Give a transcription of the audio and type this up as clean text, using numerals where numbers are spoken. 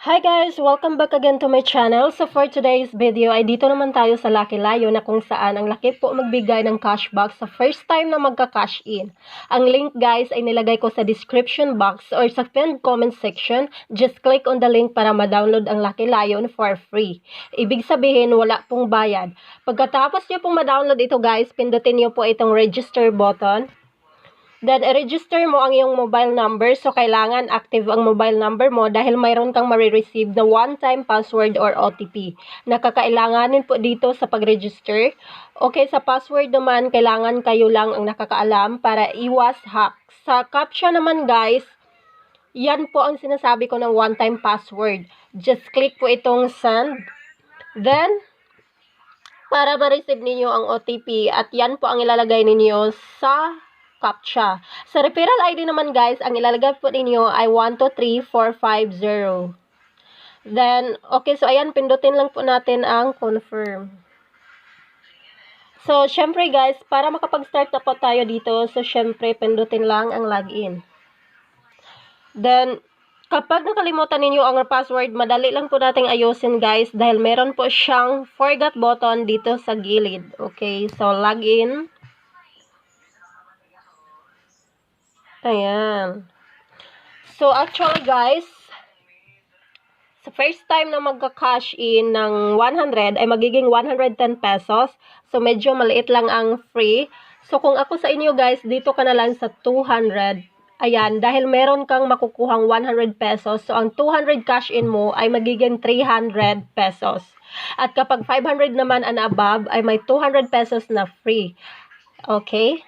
Hi guys! Welcome back again to my channel. So for today's video ay dito naman tayo sa Lucky Lion na kung saan ang laki po magbigay ng cashback sa first time na magka-cash in. Ang link guys ay nilagay ko sa description box or sa pinned comment section. Just click on the link para ma-download ang Lucky Lion for free. Ibig sabihin wala pong bayad. Pagkatapos nyo pong ma-download ito guys, pindutin nyo po itong register button. Then, i-register mo ang iyong mobile number. So, kailangan active ang mobile number mo dahil mayroon kang marireceive na one-time password or OTP. Nakakailanganin po dito sa pag-register. Okay, sa password naman, kailangan kayo lang ang nakakaalam para iwas hack. Sa CAPTCHA naman guys, yan po ang sinasabi ko ng one-time password. Just click po itong send. Then, para ma-receive ninyo ang OTP at yan po ang ilalagay ninyo sa CAPTCHA. Sa referral ID naman guys, ang ilalagay po ninyo ay 123450. Then, okay, so ayan, pindutin lang po natin ang confirm. So, syempre guys, para makapag-start na po tayo dito, so syempre, pindutin lang ang login. Then, kapag nakalimutan ninyo ang password, madali lang po nating ayusin guys dahil meron po siyang forgot button dito sa gilid. Okay, so login. Ayan. So, actually guys, sa first time na magka-cash in ng 100 ay magiging 110 pesos. So, medyo maliit lang ang free. So, kung ako sa inyo guys, dito ka na lang sa 200. Ayan, dahil meron kang makukuhang 100 pesos. So, ang 200 cash in mo ay magiging 300 pesos. At kapag 500 naman and above, ay may 200 pesos na free. Okay?